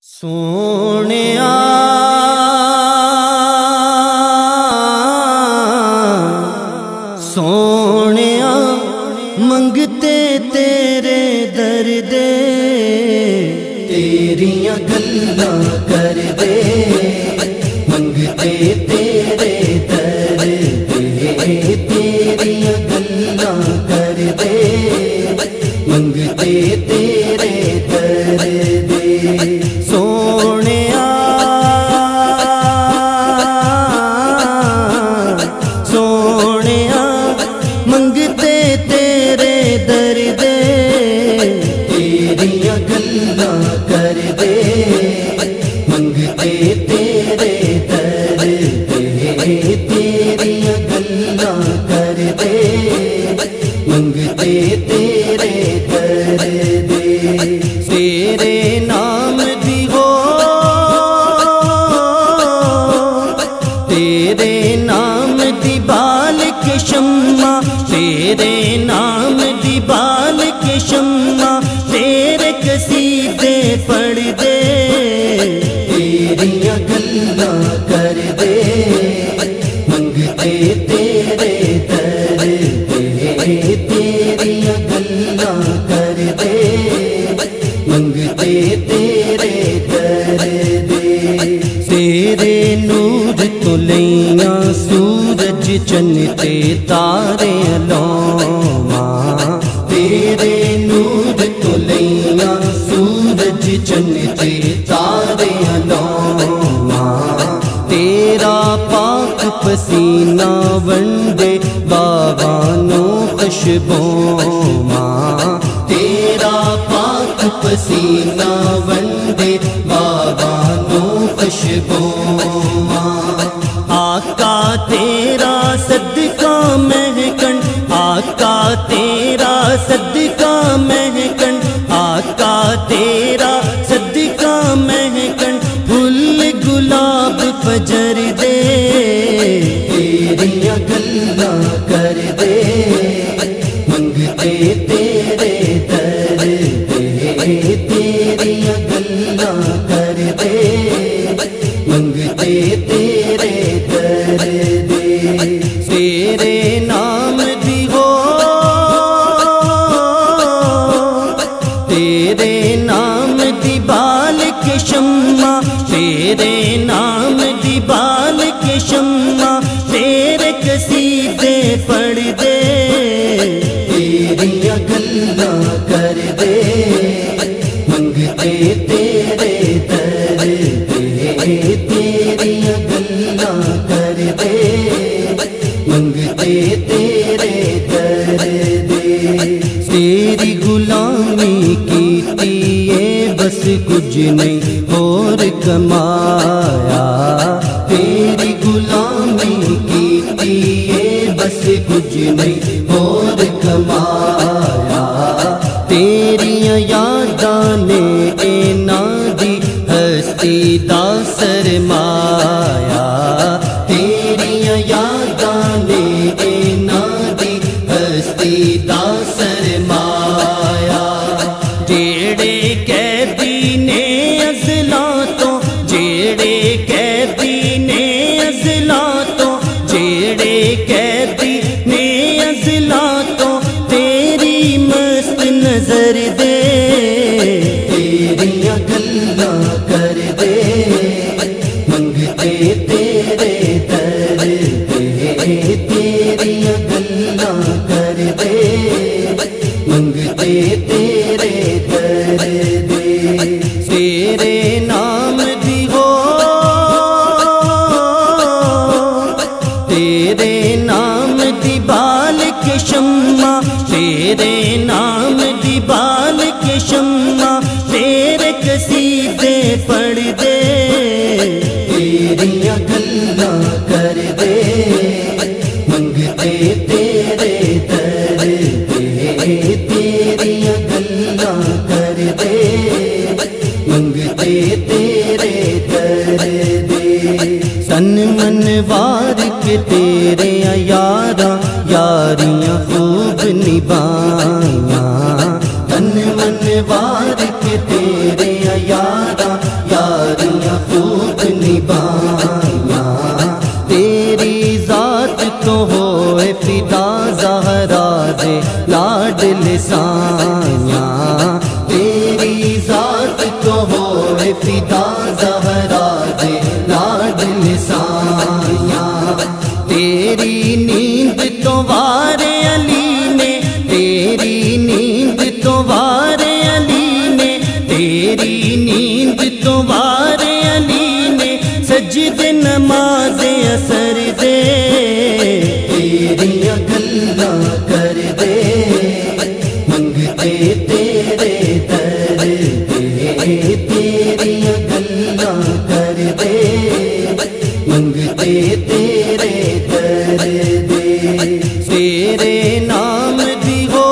سونیا سونیا منگتے تیرے در دے، تیریاں گلاں کر دے، منگتے تیرے در دے، تیریاں گلاں کر دے، منگتے تیرے در دے۔ سونیا سونیا منگتے تیرے در دے، تیریاں گلاں کر دے، منگتے تیرے در دے، تیریاں گلاں کر دے، منگتے تیرے در دے۔ تیرے نام دی ہو، تیرے نام دی بال کے شمع، تیرے نام دی بال کے شمع، تیرے قصیدے پڑھ دے، تیریاں گلاں کر دے، منگتے تیرے در دے، تیریاں گلاں کر دے، منگتے تیرے در دے۔ تیرے نور تو لیاں سورج چنتے تارے علوماں، تیرے نور تو لیاں سورج چنتے تارے علوماں، تیرا پاک پسینہ ونڈے باغانوں خوشبوں ماں، تیرا پاک پسینہ ونڈے باغانوں خوشبوں ماں۔ آقا تیرا صدقہ مہکن، آقا تیرا صدقہ مہکن، آقا تیرا صدقہ مہکن، پھول گلاب فجر دے، تیریاں گلاں کر دے، منگتے تیرے در دے، تیریاں گلاں کر دے، منگتے تیرے در دے۔ تیرے نام دی ہو، تیرے نام دی بال کے شمع، تیرے نام دی بال کے شمع، تیرے قصیدے پڑھ دے، تیریاں گلاں کر دے، منگتے تیرے در دے، تیریاں گلاں کر دے، منگتے تیرے در دے۔ تیری غلامی کیتی ہے بس کچھ نہیں اور کمایا، تیری غلامی کیتی ہے بس کچھ نہیں اور کمایا، تیریاں یاداں نے انہاں دی ہستی دا سرمایا، تیریاں یاداں نے انہاں دی ہستی دا سرمایا، جیڑے قیدی نے ازلاں تو، جیڑے قیدی نے ازلاں تو، جیڑے قیدی نے ازلاں تو، تیری مست نظر دے، تیریاں گلاں کر دے، منگتے تیرے در دے، تیریاں گلاں کر دے، منگتے تیرے در دے۔ تیرے نام دی ہو، تیرے نام دی بال کے شمع، تیرے نام دی بال کے شمع، تیرے قصیدے پڑھ دے، تیریاں گلاں کر دے، منگتے تیرے در دے، تیریاں گلاں کر دے، منگتے تیرے در دے۔ تن من وار کے تیرے یاراں یاریاں خوب نبھائیاں، تن من وار کے تیرے یاراں فدا زہرا دے لاڈل سایاں تیری نیند تو وار علی نے تیری نیند تو وار علی نے تیری نیند تو وار علی نے سجدے نماز اثر دے تیری گلاں کر دے منگتے تیرے در دے تیری گلاں کر دے منگتے تیرے در دے تیرے نام دی ہو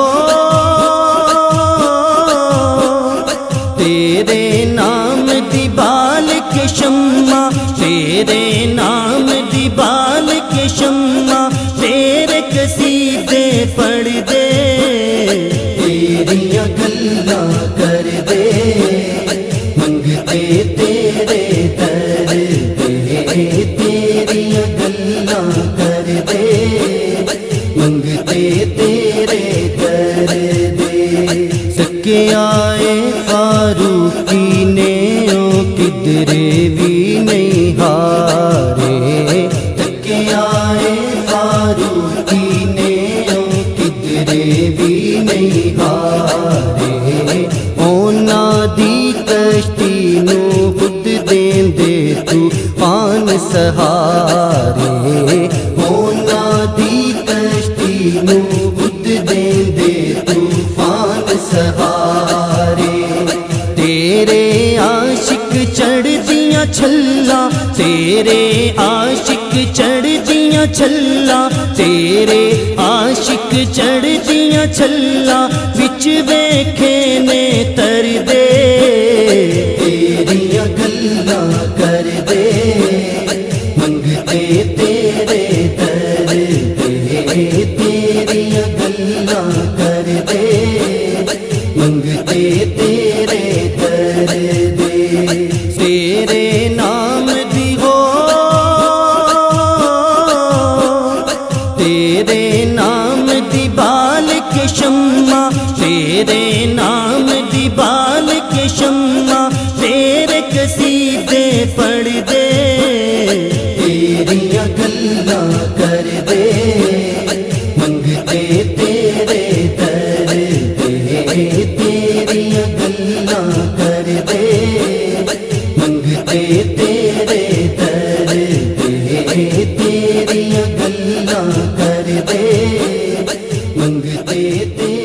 تیرے نام دی بال کے شمع تیرے نام دی بال کے شمع تیرے قصیدے پڑھ دے تیری گلاں کر دے منگتے تیرے در دے تیری گلاں کر دے منگتے تیرے در دے سکے آئے فاروقی نے او کدرے بھی نہیں ہارے سکے آئے فاروقی نے او کدرے بھی نہیں ہارے اونا دی کشتی نو خود دین دے طوفان سہارے اونا دی کشتی نو خود دین دے طوفان سہارے تیرے عاشق چڑھ دیاں چھلا تیرے عاشق چڑھ دیاں چھلا تیرے عاشق چڑھ دیاں چھلا وچ ویکھے نے تر دے تیری گلاں کر دے منگتے تیرے در دے تیری گلاں کر دے منگتے تیرے در دے تیرے نام دی ہو تیرے نام دی بال کے شمع تیرے نام دی بال کے شمع تیرے قصیدے پڑھ دے تیری گلاں کر دے منگتے تیرے در دے تیری گلاں کر دے منگتے تیرے در دے تیری گلاں کر دے منگتے تیرے